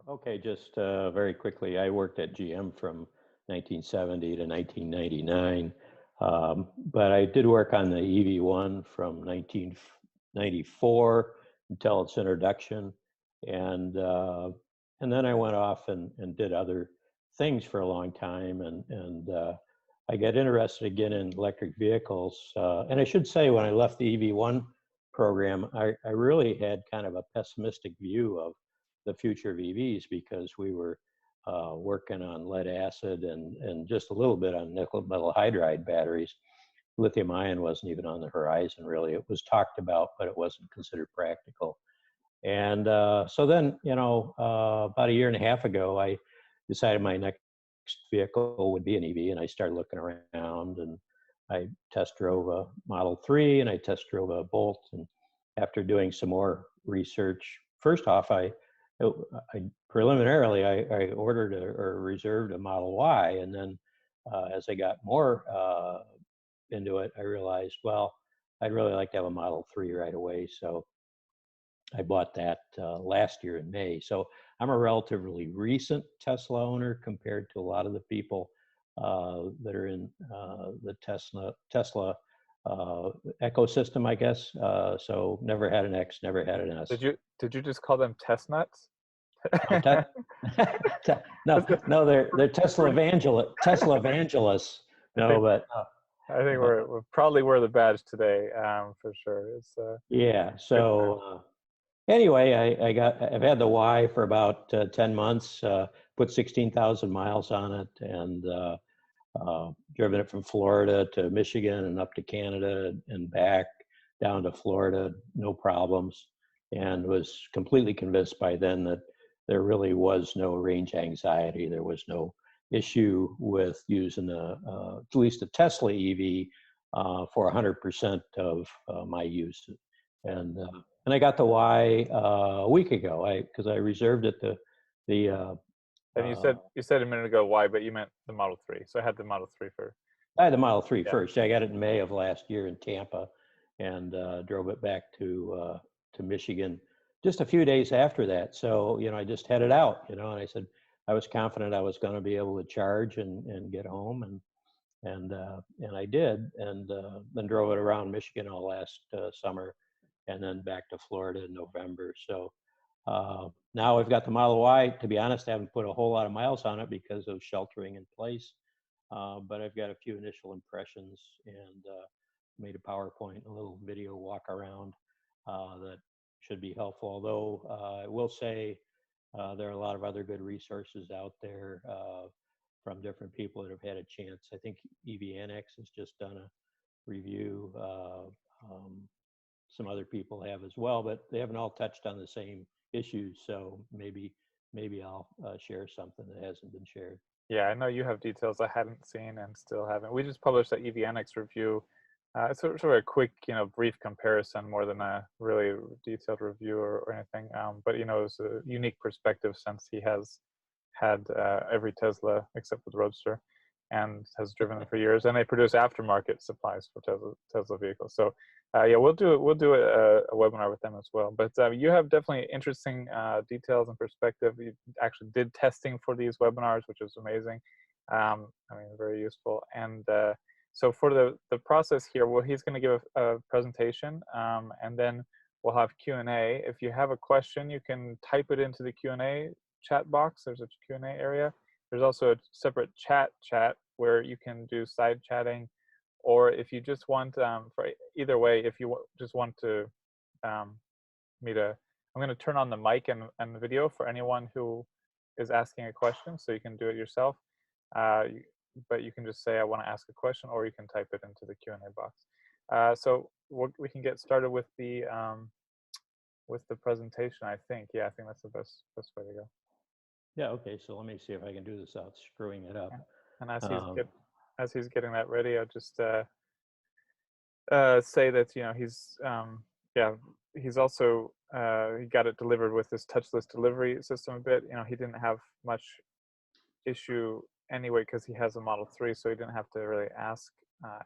Okay, just very quickly, I worked at GM from 1970 to 1999, but I did work on the EV1 from 1994 until its introduction, and uh, and then I went off and did other things for a long time, and I got interested again in electric vehicles. And I should say, when I left the EV1 program, I really had kind of a pessimistic view of the future of EVs because we were working on lead acid and just a little bit on nickel metal hydride batteries. Lithium ion wasn't even on the horizon, really. It was talked about, but it wasn't considered practical. And so then, about a year and a half ago, I decided my next vehicle would be an EV, and I started looking around, and I test drove a Model 3 and I test drove a Bolt. And after doing some more research, first off, I preliminarily I ordered or reserved a Model Y, and then as I got more into it, I realized, well, I'd really like to have a Model 3 right away. So I bought that last year in May. So I'm a relatively recent Tesla owner compared to a lot of the people that are in the Tesla ecosystem, I guess. So never had an X, never had an S. Did you just call them test nuts? No, no, they're Tesla evangelists. No, but I think we're probably wear the badge today, for sure. It's yeah. So anyway, I've had the Y for about 10 months. Put 16,000 miles on it, and driven it from Florida to Michigan and up to Canada and back down to Florida, no problems, and was completely convinced by then that there really was no range anxiety. There was no issue with using at least a Tesla EV for 100% of my use. And I got the Y a week ago because I reserved it the and you said a minute ago why, but you meant the Model 3. So I had the Model 3 for. I had the Model 3 first. I got it in May of last year in Tampa, and drove it back to Michigan just a few days after that. So I just headed out, and I said I was confident I was going to be able to charge and get home, and I did, and then drove it around Michigan all last summer, and then back to Florida in November. So now I've got the Model Y. To be honest, I haven't put a whole lot of miles on it because of sheltering in place. But I've got a few initial impressions and made a PowerPoint, a little video walk around that should be helpful. Although I will say there are a lot of other good resources out there from different people that have had a chance. I think EVNX has just done a review. Some other people have as well, but they haven't all touched on the same issues. So maybe I'll share something that hasn't been shared. Yeah, I know you have details I hadn't seen and still haven't. We just published the EVNX review. It's sort of a quick, brief comparison more than a really detailed review or anything. But it's a unique perspective since he has had every Tesla except for the Roadster and has driven them for years. And they produce aftermarket supplies for Tesla vehicles. So yeah, we'll do a webinar with them as well. But you have definitely interesting details and perspective. You actually did testing for these webinars, which was amazing. I mean, very useful. And so for the process here, well, he's going to give a presentation, and then we'll have Q&A. If you have a question, you can type it into the Q&A chat box. There's a Q&A area. There's also a separate chat where you can do side chatting. Or if you just want, for either way, if you just want to I'm going to turn on the mic and the video for anyone who is asking a question, so you can do it yourself. But you can just say, I want to ask a question, or you can type it into the Q&A box. So we can get started with the presentation, I think. Yeah, I think that's the best way to go. Yeah, okay, so let me see if I can do this without screwing it up. And as he's getting that ready, I'll just say that he's also he got it delivered with this touchless delivery system a bit. He didn't have much issue anyway because he has a Model 3, so he didn't have to really ask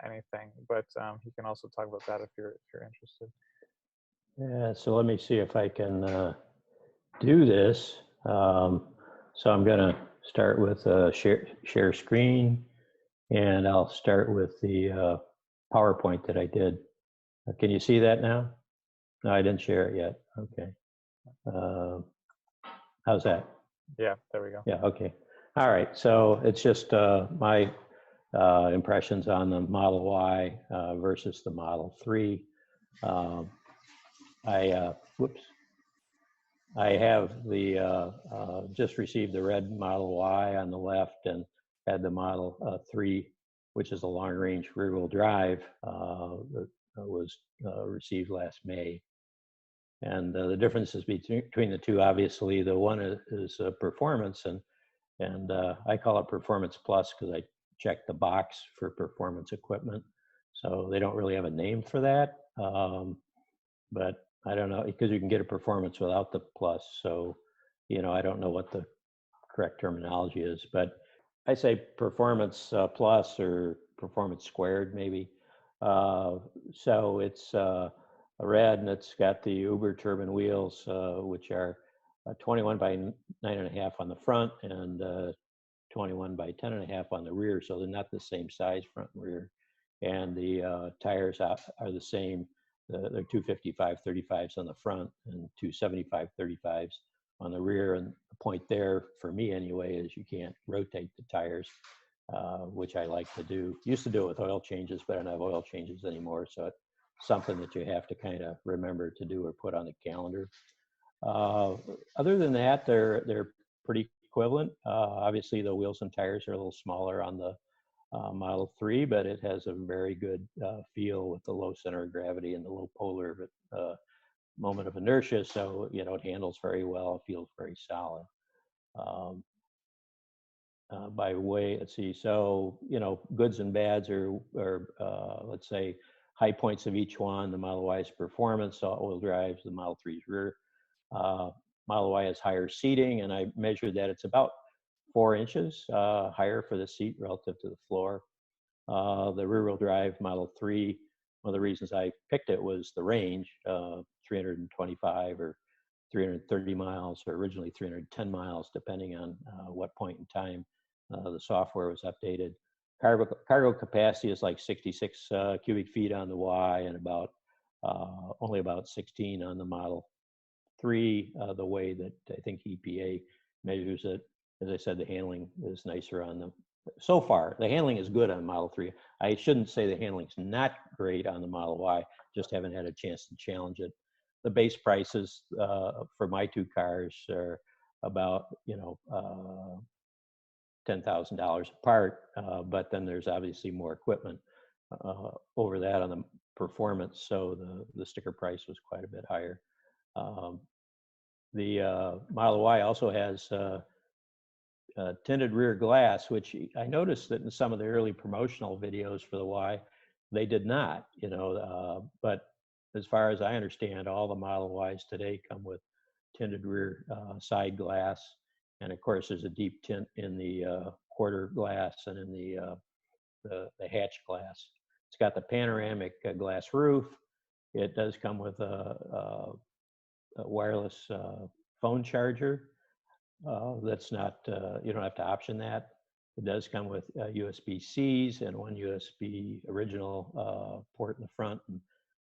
anything. But he can also talk about that if you're interested. Yeah, so let me see if I can do this. So I'm going to start with share screen, and I'll start with the PowerPoint that I did. Can you see that now? No, I didn't share it yet. Okay. How's that? Yeah, there we go. Yeah, okay. All right, so it's just my impressions on the Model Y versus the Model 3. Whoops. I have the just received the red Model Y on the left, and had the Model 3, which is a long-range rear-wheel drive, that was received last May. And the differences between the two, obviously, the one is performance, and I call it Performance Plus because I checked the box for performance equipment. So they don't really have a name for that, but I don't know, because you can get a performance without the plus. So, I don't know what the correct terminology is, but I say Performance Plus or Performance Squared, maybe. So it's a red, and it's got the Uber turbine wheels, which are 21 by 9.5 on the front, and 21 by 10.5 on the rear. So they're not the same size, front and rear. And the tires are the same. They're 255/35s on the front and 275/35s on the rear. And the point there, for me anyway, is you can't rotate the tires, which I like to do. Used to do it with oil changes, but I don't have oil changes anymore. So it's something that you have to kind of remember to do or put on the calendar. Other than that, they're pretty equivalent. Obviously, the wheels and tires are a little smaller on the Model 3, but it has a very good feel with the low center of gravity and the low polar moment of inertia. So, it handles very well, feels very solid. By way, let's see, so, goods and bads are let's say, high points of each one. The Model Y's performance, all-wheel drives, the Model 3's rear. Model Y has higher seating, and I measured that it's about 4 inches higher for the seat relative to the floor. The rear-wheel drive Model 3, one of the reasons I picked it was the range, 325 or 330 miles, or originally 310 miles, depending on what point in time the software was updated. Cargo capacity is like 66 cubic feet on the Y, and about only about 16 on the Model 3. The way that I think EPA measures it, as I said, the handling is nicer on them. So far, the handling is good on Model 3. I shouldn't say the handling's not great on the Model Y, just haven't had a chance to challenge it. The base prices for my two cars are about, $10,000 apart, but then there's obviously more equipment over that on the performance, so the sticker price was quite a bit higher. The Model Y also has tinted rear glass, which I noticed that in some of the early promotional videos for the Y, they did not, but as far as I understand, all the Model Ys today come with tinted rear side glass. And of course, there's a deep tint in the quarter glass and in the hatch glass. It's got the panoramic glass roof. It does come with a wireless phone charger. That's not, you don't have to option that. It does come with USB-Cs and one USB original port in the front, and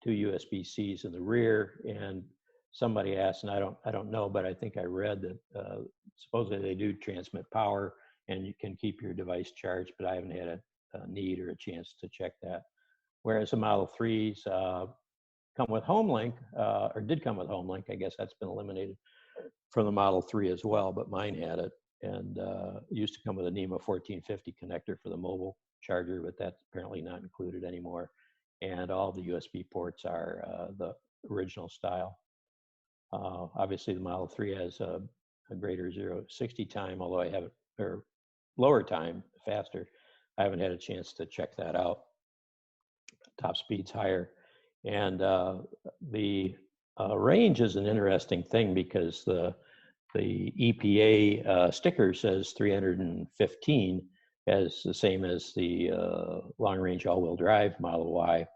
2 USB-Cs in the rear. And somebody asked, and I don't know, but I think I read that supposedly they do transmit power and you can keep your device charged, but I haven't had a need or a chance to check that. Whereas the Model 3s come with HomeLink, or did come with HomeLink. I guess that's been eliminated from the Model 3 as well, but mine had it. And it used to come with a NEMA 1450 connector for the mobile charger, but that's apparently not included anymore. And all the USB ports are the original style. Obviously, the Model 3 has a greater 0-60 time, although I haven't, or lower time, faster. I haven't had a chance to check that out. Top speed's higher. And the range is an interesting thing because the EPA sticker says 315, as the same as the long-range all-wheel drive Model Y.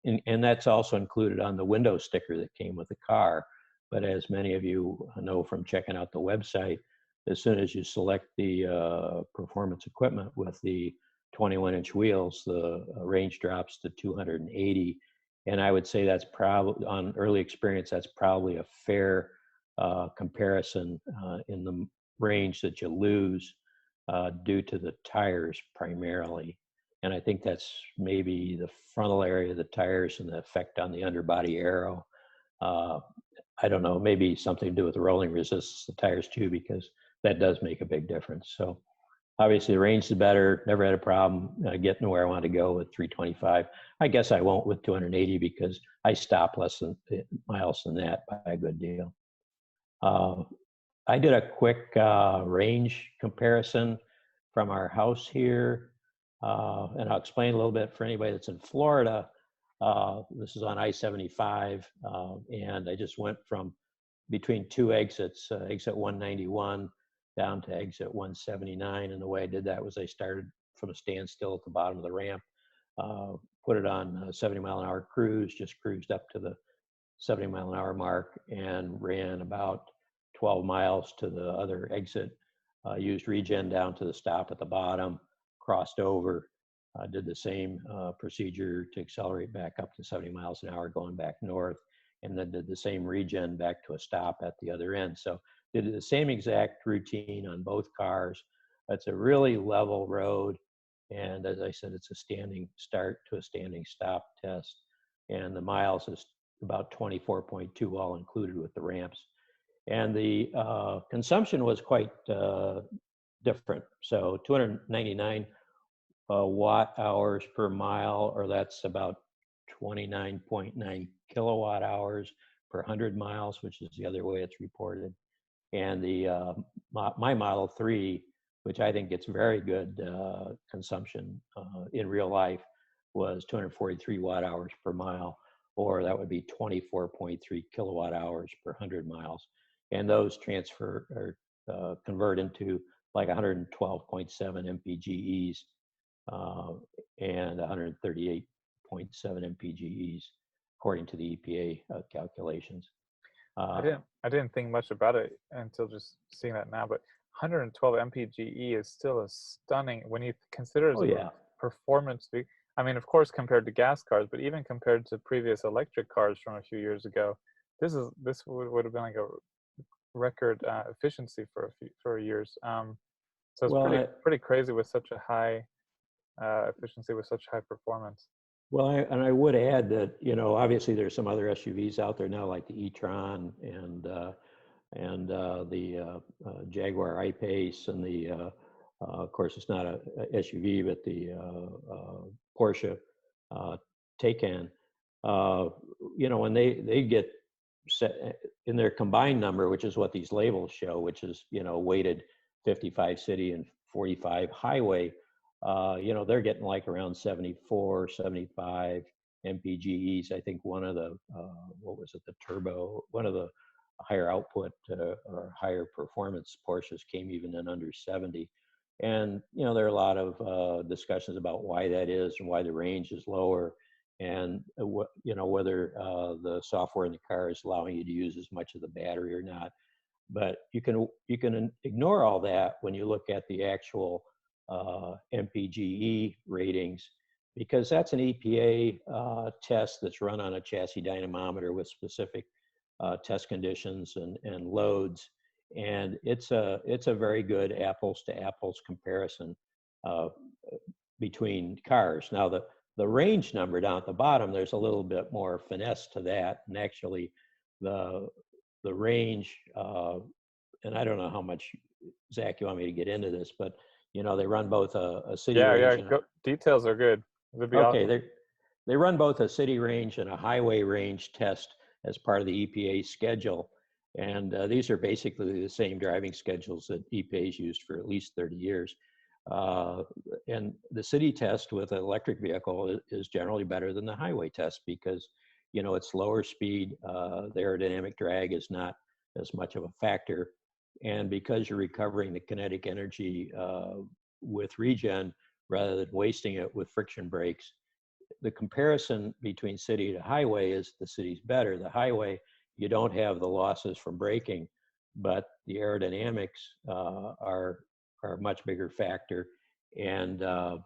And that's also included on the window sticker that came with the car. But as many of you know from checking out the website, as soon as you select the performance equipment with the 21-inch wheels, the range drops to 280. And I would say that's probably, on early experience, that's probably a fair comparison in the range that you lose due to the tires primarily. And I think that's maybe the frontal area of the tires and the effect on the underbody aero. I don't know, maybe something to do with the rolling resistance of the tires too, because that does make a big difference. So obviously the range is better, never had a problem getting to where I want to go with 325. I guess I won't with 280 because I stop less than miles than that by a good deal. I did a quick range comparison from our house here, and I'll explain a little bit for anybody that's in Florida. This is on I-75, and I just went from between two exits, exit 191 down to exit 179. And the way I did that was I started from a standstill at the bottom of the ramp, put it on 70-mile-an-hour cruise, just cruised up to the 70-mile-an-hour mark and ran about 12 miles to the other exit, used regen down to the stop at the bottom, crossed over, did the same procedure to accelerate back up to 70 miles an hour going back north, and then did the same regen back to a stop at the other end. So did the same exact routine on both cars. It's a really level road. And as I said, it's a standing start to a standing stop test. And the miles is about 24.2 all included with the ramps. And the consumption was quite different. So 299 watt hours per mile, or that's about 29.9 kilowatt hours per 100 miles, which is the other way it's reported. And the my Model 3, which I think gets very good consumption in real life, was 243 watt hours per mile, or that would be 24.3 kilowatt hours per 100 miles. And those transfer or convert into like 112.7 mpges and 138.7 mpges, according to the EPA calculations. I didn't think much about it until just seeing that now, but 112 mpge is still a stunning when you consider it as a performance. I mean, of course, compared to gas cars, but even compared to previous electric cars from a few years ago, this would have been like a record efficiency for years. So it's pretty crazy with such a high efficiency with such high performance. Well, and I would add that, you know, obviously there's some other SUVs out there now, like the e-tron and the Jaguar I-Pace, and the of course it's not a SUV, but the Porsche Taycan. You know, when they get set in their combined number, which is what these labels show, which is, you know, weighted 55 city and 45 highway. You know, they're getting like around 74, 75 mpges. I think one of the, what was it, the turbo, one of the higher output or higher performance Porsches came even in under 70. And, you know, there are a lot of discussions about why that is and why the range is lower, and you know, whether the software in the car is allowing you to use as much of the battery or not. But you can ignore all that when you look at the actual MPGE ratings, because that's an EPA test that's run on a chassis dynamometer with specific test conditions and loads, and it's a very good apples to apples comparison between cars. Now the range number down at the bottom, there's a little bit more finesse to that, and actually the range, and I don't know how much, Zach, you want me to get into this, but you know, they run both a city range. Details are good. Okay, awesome. They run both a city range and a highway range test as part of the EPA schedule. And these are basically the same driving schedules that EPA's used for at least 30 years. And the city test with an electric vehicle is generally better than the highway test because, you know, it's lower speed, the aerodynamic drag is not as much of a factor. And because you're recovering the kinetic energy with regen rather than wasting it with friction brakes, the comparison between city to highway is the city's better. The highway you don't have the losses from braking, but the aerodynamics are a much bigger factor, and the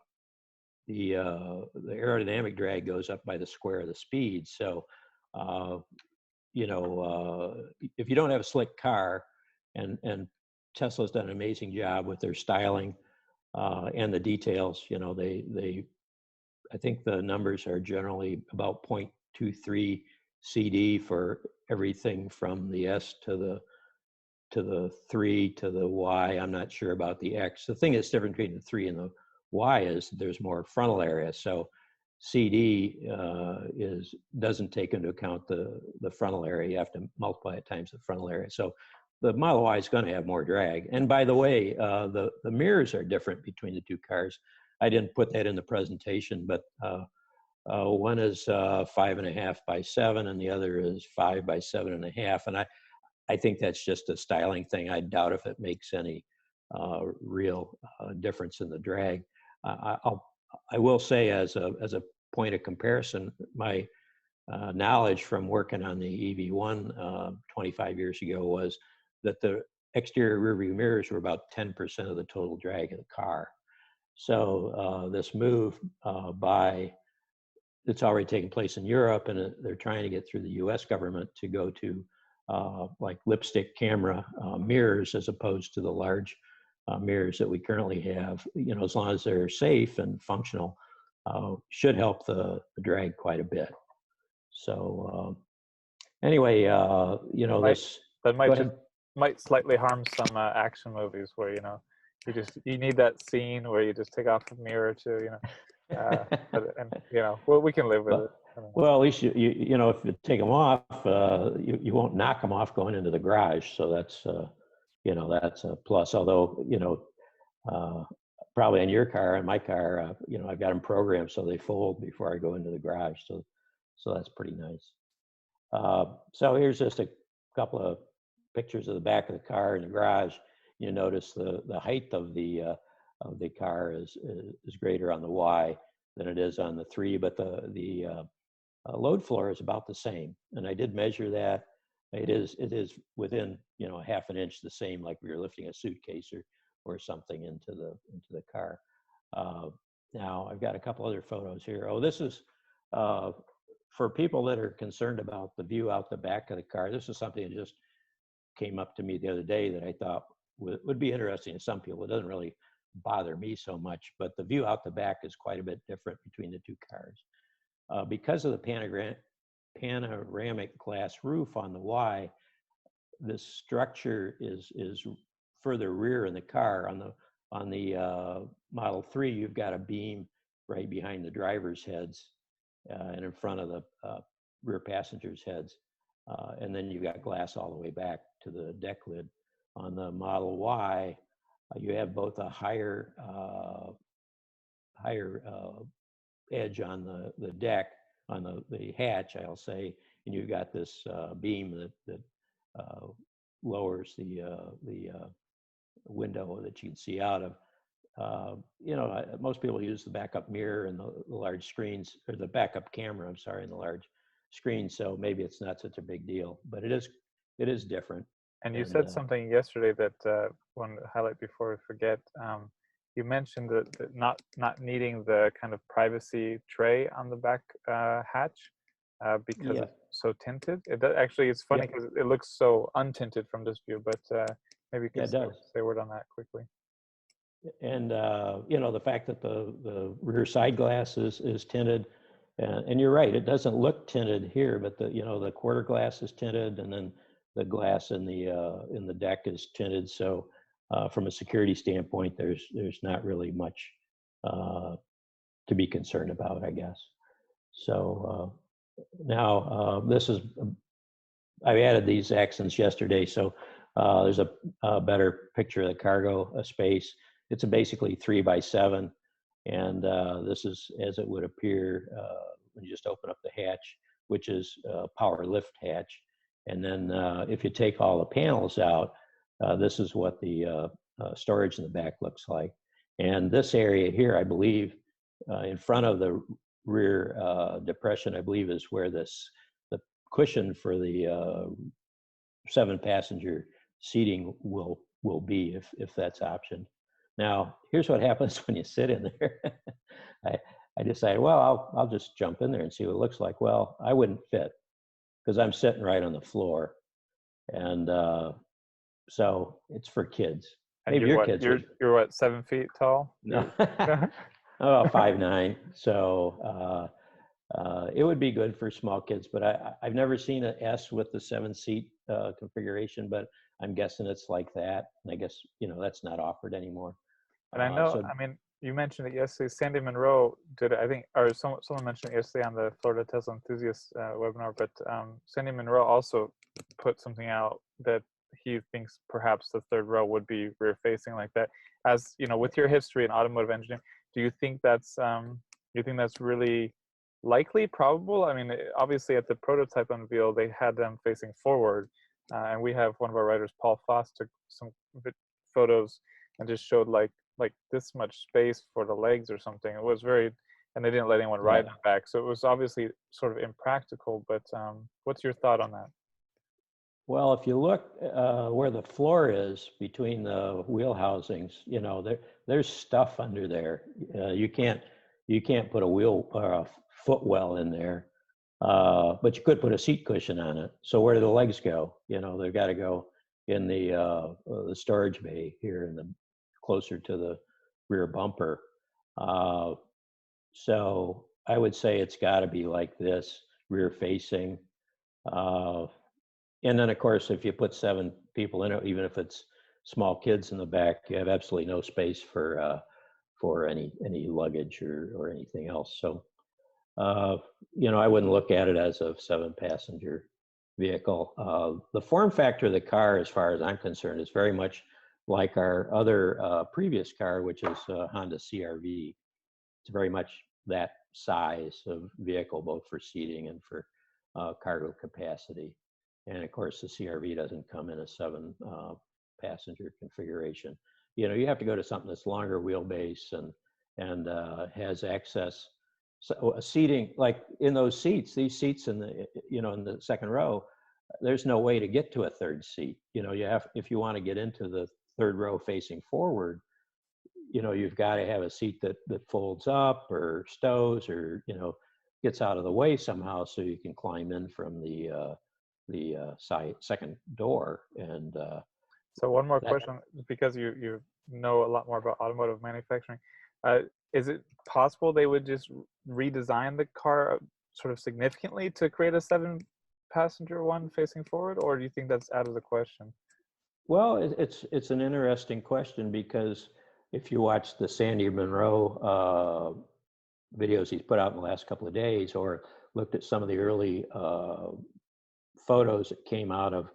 aerodynamic drag goes up by the square of the speed. So, if you don't have a slick car, and Tesla's done an amazing job with their styling and the details. I think the numbers are generally about 0.23 CD for everything from the S to the 3 to the Y. I'm not sure about the X. The thing that's different between the 3 and the Y is there's more frontal area. So CD doesn't take into account the frontal area. You have to multiply it times the frontal area. So the Model Y is going to have more drag. And by the way, the mirrors are different between the two cars. I didn't put that in the presentation, but one is 5.5 by 7, and the other is 5 by 7.5. And I think that's just a styling thing. I doubt if it makes any real difference in the drag. I will say, as a point of comparison, my knowledge from working on the EV1 25 years ago was that the exterior rearview mirrors were about 10% of the total drag of the car. So this move it's already taken place in Europe, and they're trying to get through the US government to go to like lipstick camera mirrors, as opposed to the large mirrors that we currently have. As long as they're safe and functional, should help the drag quite a bit. So anyway, might slightly harm some action movies where you need that scene where you just take off a mirror or two, well, we can live with it. Well, at least if you take them off, you won't knock them off going into the garage. So that's that's a plus. Although probably on your car and my car, I've got them programmed so they fold before I go into the garage. So that's pretty nice. So here's just a couple of pictures of the back of the car in the garage. You notice the height of the car is greater on the Y than it is on the 3, but the load floor is about the same. And I did measure that. It is within a half an inch the same, like we were lifting a suitcase or something into the car. Now I've got a couple other photos here. Oh, this is for people that are concerned about the view out the back of the car. This is something that just came up to me the other day that I thought would be interesting to some people. It doesn't really bother me so much, but the view out the back is quite a bit different between the two cars. Because of the panoramic glass roof on the Y, this structure is further rear in the car. On the Model 3, you've got a beam right behind the driver's heads and in front of the rear passengers' heads. And then you've got glass all the way back to the deck lid. On the Model Y, you have both a higher edge on the deck, on the hatch, I'll say, and you've got this beam that lowers the window that you can see out of. Most people use the backup mirror and the large screens, or the backup camera, I'm sorry, and the large screen, so maybe it's not such a big deal, but it is different. And you said something yesterday that one highlight before we forget. You mentioned that not needing the kind of privacy tray on the back hatch because it's so tinted. It's funny because it looks so untinted from this view, but maybe you can say a word on that quickly. And the fact that the rear side glass is tinted, and you're right, it doesn't look tinted here, but the quarter glass is tinted, and then the glass in the deck is tinted. So from a security standpoint, there's not really much to be concerned about, I guess. So now I added these accents yesterday, so there's a better picture of the cargo space. It's basically 3 by 7, and this is as it would appear when you just open up the hatch, which is a power lift hatch. And then if you take all the panels out, this is what the storage in the back looks like. And this area here, I believe, in front of the rear depression, I believe is where the cushion for the 7-passenger seating will be if that's optioned. Now, here's what happens when you sit in there. I decided, well, I'll just jump in there and see what it looks like. Well, I wouldn't fit because I'm sitting right on the floor, and so it's for kids. And Maybe you're your what? kids You're what? 7 feet tall? no, about 5'9". So it would be good for small kids, but I've never seen an S with the 7-seat configuration, but I'm guessing it's like that. And I guess, that's not offered anymore. And I know, So I mean, you mentioned it yesterday. Sandy Monroe did it, I think, or someone mentioned it yesterday on the Florida Tesla Enthusiast webinar. But Sandy Monroe also put something out that he thinks perhaps the third row would be rear facing like that. As you know, with your history in automotive engineering, do you think that's really likely, probable? I mean, obviously at the prototype unveil, they had them facing forward, and we have one of our writers, Paul Foss, took some photos and just showed like this much space for the legs or something. It was very, and they didn't let anyone ride in the back, so it was obviously sort of impractical. But what's your thought on that? Well, if you look where the floor is between the wheel housings, there's stuff under there. You can't put a wheel or a footwell in there, but you could put a seat cushion on it. So where do the legs go? They've got to go in the storage bay here in the closer to the rear bumper. So I would say it's got to be like this, rear facing. And then, of course, if you put 7 people in it, even if it's small kids in the back, you have absolutely no space for any luggage or anything else. So, I wouldn't look at it as a 7-passenger vehicle. The form factor of the car, as far as I'm concerned, is very much like our other previous car, which is Honda CR-V. It's very much that size of vehicle, both for seating and for cargo capacity. And of course, the CR-V doesn't come in a 7-passenger configuration. You have to go to something that's longer wheelbase and has access. So seating, like in those seats, these seats in the in the second row, there's no way to get to a third seat. You have, if you want to get into the third row facing forward, you've got to have a seat that folds up or stows or gets out of the way somehow so you can climb in from the second door. And so one more question, because you know a lot more about automotive manufacturing. Is it possible they would just redesign the car sort of significantly to create a 7-passenger one facing forward, or do you think that's out of the question? Well, it's an interesting question, because if you watch the Sandy Monroe videos he's put out in the last couple of days, or looked at some of the early photos that came out of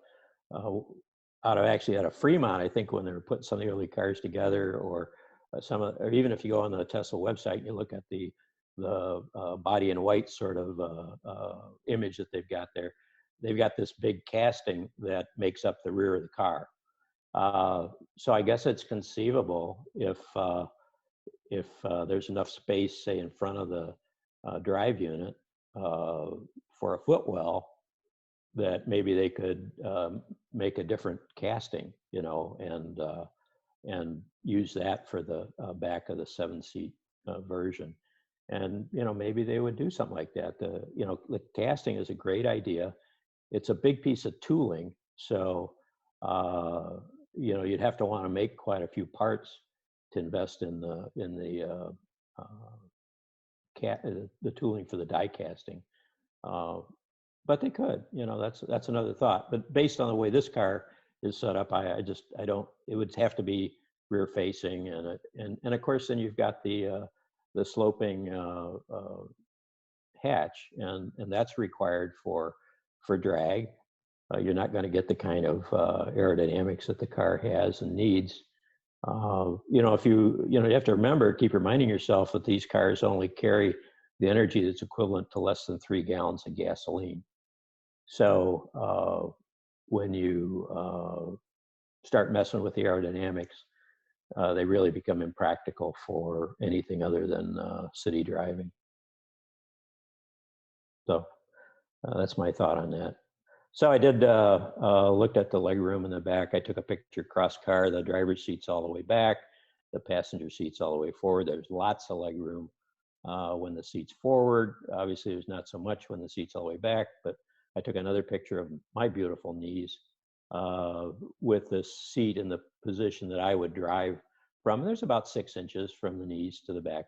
actually out of Fremont, I think, when they were putting some of the early cars together, or or even if you go on the Tesla website and you look at the body in white sort of image that they've got there, they've got this big casting that makes up the rear of the car. So I guess it's conceivable if there's enough space, say, in front of the drive unit for a footwell, that maybe they could make a different casting, and use that for the back of the 7-seat version. And maybe they would do something like that. The casting is a great idea. It's a big piece of tooling, so you'd have to want to make quite a few parts to invest in the tooling for the die casting. But they could, that's another thought. But based on the way this car is set up, I don't. It would have to be rear facing, and of course then you've got the sloping hatch, and that's required for drag. You're not going to get the kind of aerodynamics that the car has and needs. If you have to remember, keep reminding yourself that these cars only carry the energy that's equivalent to less than 3 gallons of gasoline. So when you start messing with the aerodynamics, they really become impractical for anything other than city driving. So That's my thought on that. So I did looked at the legroom in the back. I took a picture cross car. The driver's seat's all the way back. The passenger seat's all the way forward. There's lots of legroom when the seat's forward. Obviously, there's not so much when the seat's all the way back. But I took another picture of my beautiful knees with the seat in the position that I would drive from. There's about 6 inches from the knees to the back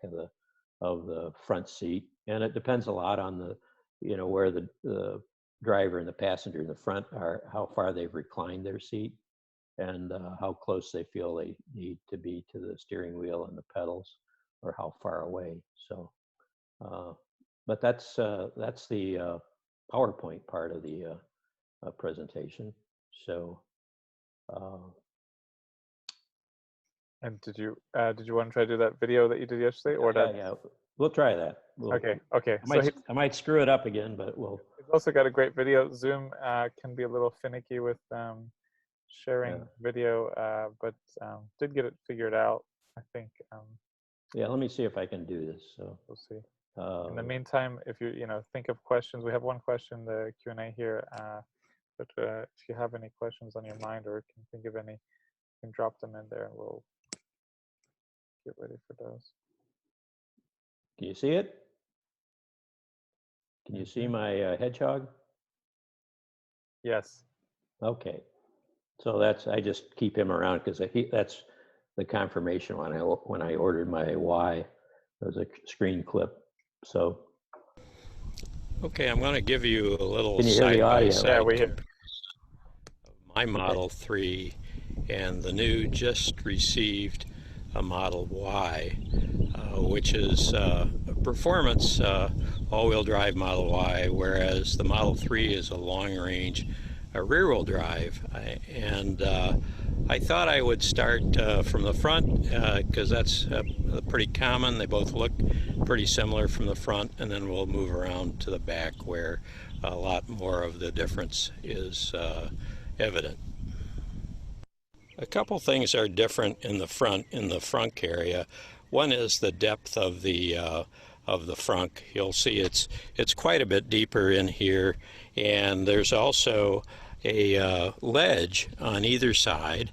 of the front seat, and it depends a lot on the where the driver and the passenger in the front are, how far they've reclined their seat, and how close they feel they need to be to the steering wheel and the pedals, or how far away. So, but that's the PowerPoint part of the presentation. So, And did you want to try to do that video that you did yesterday, or yeah, we'll try that. Okay. I might screw it up again, but we'll. He's also got a great video. Zoom can be a little finicky with sharing video, but did get it figured out, I think. Yeah, let me see if I can do this. So we'll see. In the meantime, if you think of questions, we have one question, the Q&A here. But if you have any questions on your mind or can think of any, you can drop them in there, and we'll get ready for those. Can you see it? Can you see my hedgehog? Yes. Okay. So I just keep him around because that's the confirmation when I ordered my Y. There was a screen clip. So. Okay, I'm going to give you a little Can you hear the audio? side-by-side we hear. of my Model 3 and the new just received a Model Y, which is a performance all-wheel drive Model Y, whereas the Model 3 is a long-range rear-wheel drive. And I thought I would start from the front because that's pretty common. They both look pretty similar from the front, and then we'll move around to the back where a lot more of the difference is evident. A couple things are different in the frunk area. One is the depth of the frunk. You'll see it's quite a bit deeper in here, and there's also a ledge on either side,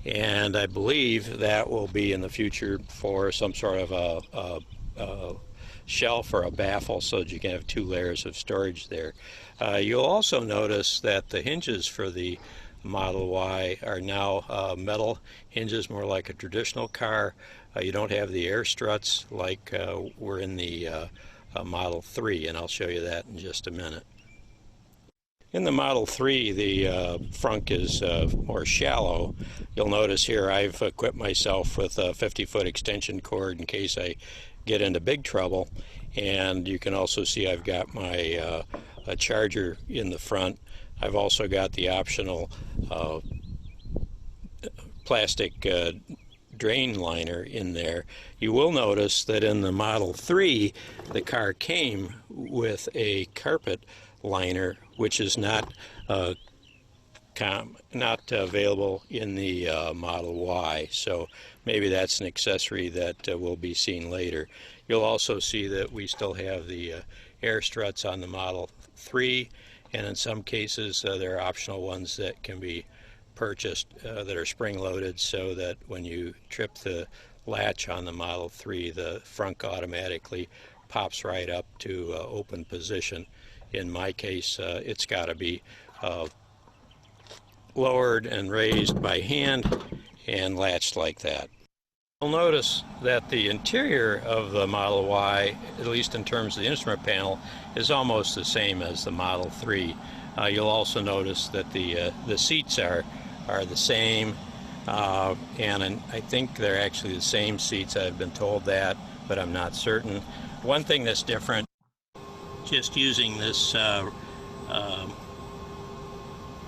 and I believe that will be in the future for some sort of a shelf or a baffle so that you can have 2 layers of storage there. You'll also notice that the hinges for the Model Y are now metal hinges, more like a traditional car. You don't have the air struts like were in the Model 3, and I'll show you that in just a minute. In the Model 3, the frunk is more shallow. You'll notice here I've equipped myself with a 50-foot extension cord in case I get into big trouble. And you can also see I've got my a charger in the front. I've also got the optional plastic drain liner in there. You will notice that in the Model 3, the car came with a carpet liner, which is not available in the Model Y. So maybe that's an accessory that will be seen later. You'll also see that we still have the air struts on the Model 3, and in some cases there are optional ones that can be purchased that are spring-loaded, so that when you trip the latch on the Model 3, the frunk automatically pops right up to open position. In my case, it's got to be lowered and raised by hand and latched like that. You'll notice that the interior of the Model Y, at least in terms of the instrument panel, is almost the same as the Model 3. You'll also notice that the seats are the same, and I think they're actually the same seats. I've been told that, but I'm not certain. One thing that's different, just using this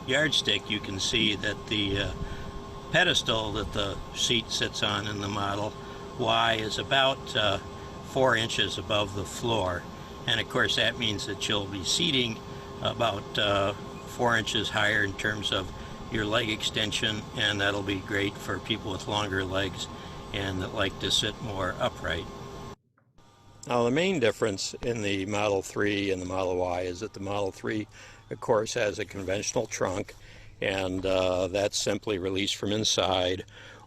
yardstick, you can see that the pedestal that the seat sits on in the Model Y is about 4 inches above the floor, and of course that means that you'll be seating about 4 inches higher in terms of your leg extension, and that'll be great for people with longer legs and that like to sit more upright. Now the main difference in the Model 3 and the Model Y is that the Model 3, of course, has a conventional trunk, and that's simply released from inside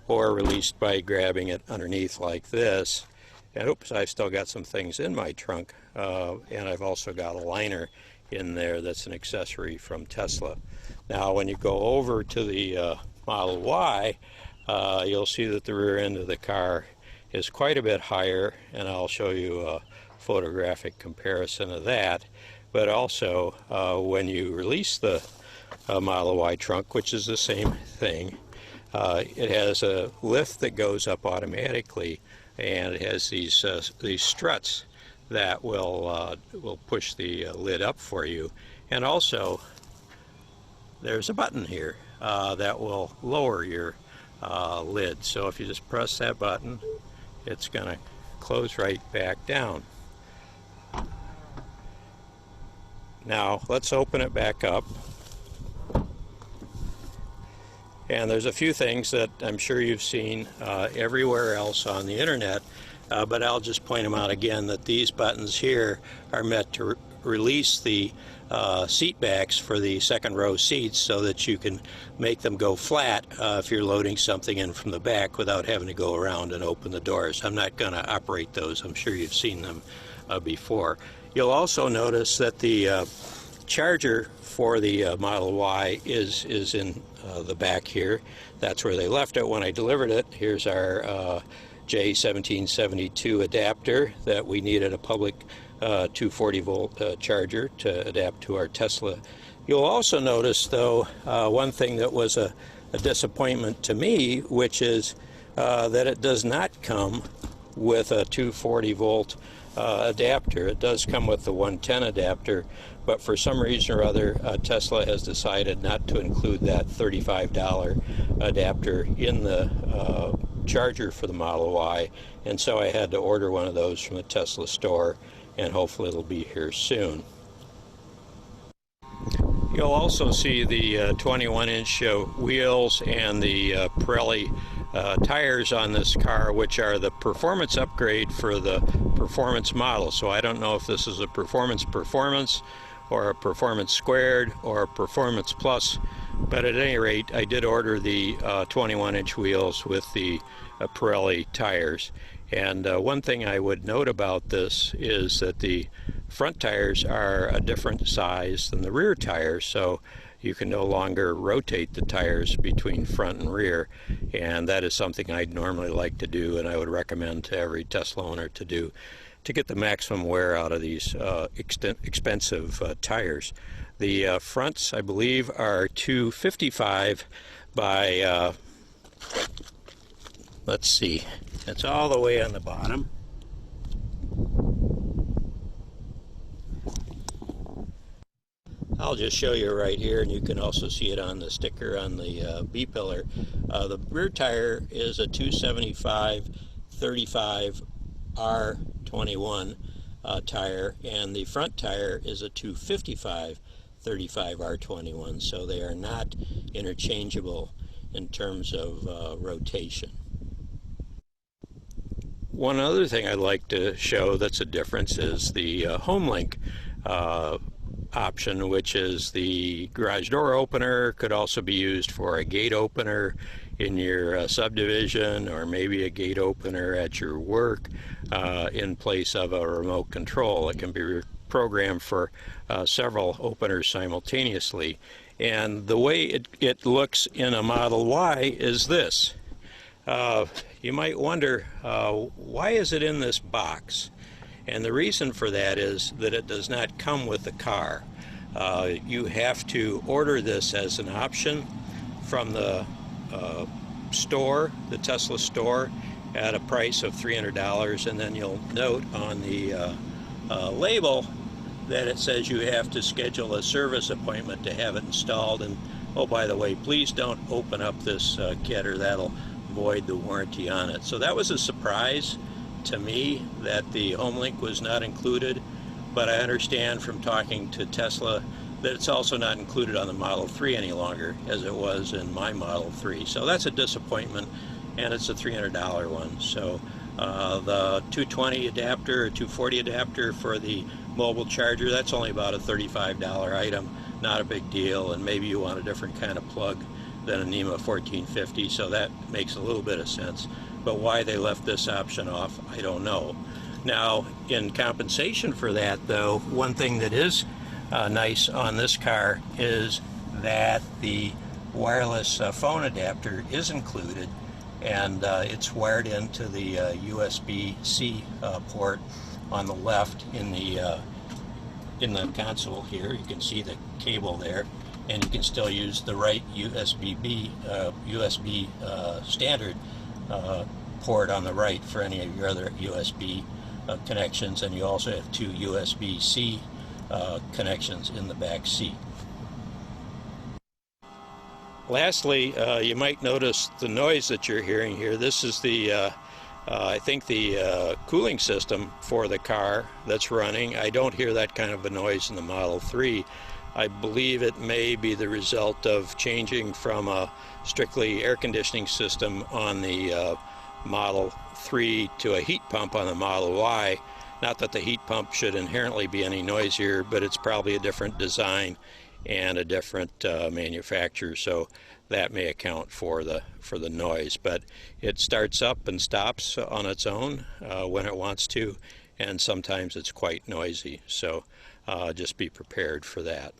or released by grabbing it underneath like this. And oops, I've still got some things in my trunk, and I've also got a liner in there that's an accessory from Tesla. Now when you go over to the Model Y, you'll see that the rear end of the car is quite a bit higher, and I'll show you a photographic comparison of that. But also, when you release the Model Y trunk, which is the same thing, it has a lift that goes up automatically, and it has these struts that will push the lid up for you. And also, there's a button here that will lower your lid. So if you just press that button, it's going to close right back down. Now let's open it back up. And there's a few things that I'm sure you've seen everywhere else on the internet, but I'll just point them out again, that these buttons here are meant to release the seat backs for the second row seats so that you can make them go flat if you're loading something in from the back without having to go around and open the doors. I'm not going to operate those. I'm sure you've seen them before. You'll also notice that the charger for the Model Y is in the back here. That's where they left it when I delivered it. Here's our J1772 adapter that we needed a public 240 volt charger to adapt to our Tesla. You'll also notice, though, one thing that was a disappointment to me, which is that it does not come with a 240 volt adapter. It does come with the 110 adapter, but for some reason or other, Tesla has decided not to include that $35 adapter in the charger for the Model Y, and so I had to order one of those from the Tesla store, and hopefully it'll be here soon. You'll also see the 21-inch wheels and the Pirelli tires on this car, which are the performance upgrade for the performance model. So I don't know if this is a performance or a performance squared or a performance plus, but at any rate I did order the 21-inch wheels with the Pirelli tires. And one thing I would note about this is that the front tires are a different size than the rear tires, so you can no longer rotate the tires between front and rear, and that is something I'd normally like to do, and I would recommend to every Tesla owner to do, to get the maximum wear out of these expensive tires. The fronts, I believe, are 255 by let's see, it's all the way on the bottom. I'll just show you right here, and you can also see it on the sticker on the B-pillar. The rear tire is a 275/35 R21 tire, and the front tire is a 255/35 R21, so they are not interchangeable in terms of rotation. One other thing I'd like to show that's a difference is the HomeLink option, which is the garage door opener. Could also be used for a gate opener in your subdivision, or maybe a gate opener at your work in place of a remote control. It can be programmed for several openers simultaneously. And the way it looks in a Model Y is this. You might wonder, why is it in this box? And the reason for that is that it does not come with the car. You have to order this as an option from the store, the Tesla store, at a price of $300, and then you'll note on the label that it says you have to schedule a service appointment to have it installed. And oh, by the way, please don't open up this kit, or that'll void the warranty on it. So that was a surprise to me that the HomeLink was not included, but I understand from talking to Tesla that it's also not included on the Model 3 any longer, as it was in my Model 3. So that's a disappointment, and it's a $300 one. So The 220 adapter or 240 adapter for the mobile charger, that's only about a $35 item, not a big deal, and maybe you want a different kind of plug than a NEMA 1450, so that makes a little bit of sense. But why they left this option off, I don't know. Now, in compensation for that, though, one thing that is nice on this car is that the wireless phone adapter is included, and it's wired into the USB-C port on the left in the console here. You can see the cable there, and you can still use the right USB standard port on the right for any of your other USB connections, and you also have two USB-C connections in the back seat. Lastly, you might notice the noise that you're hearing here. This is the I think the cooling system for the car that's running. I don't hear that kind of a noise in the Model 3. I believe it may be the result of changing from a strictly air conditioning system on the Model 3 to a heat pump on the Model Y. Not that the heat pump should inherently be any noisier, but it's probably a different design and a different manufacturer, so that may account for the noise. But it starts up and stops on its own when it wants to, and sometimes it's quite noisy, so just be prepared for that.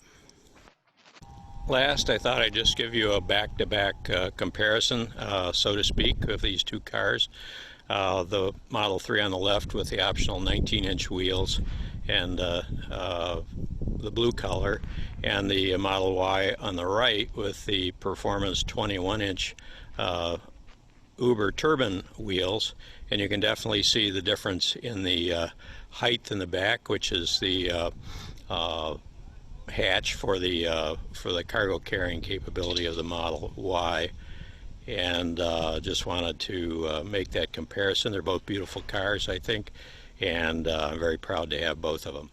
Last, I thought I'd just give you a back-to-back comparison, so to speak, of these two cars. The Model 3 on the left with the optional 19-inch wheels and the blue color, and the Model Y on the right with the performance 21-inch Uber turbine wheels. And you can definitely see the difference in the height in the back, which is the hatch for the cargo carrying capability of the Model Y. And just wanted to make that comparison. They're both beautiful cars, I think, and I'm very proud to have both of them.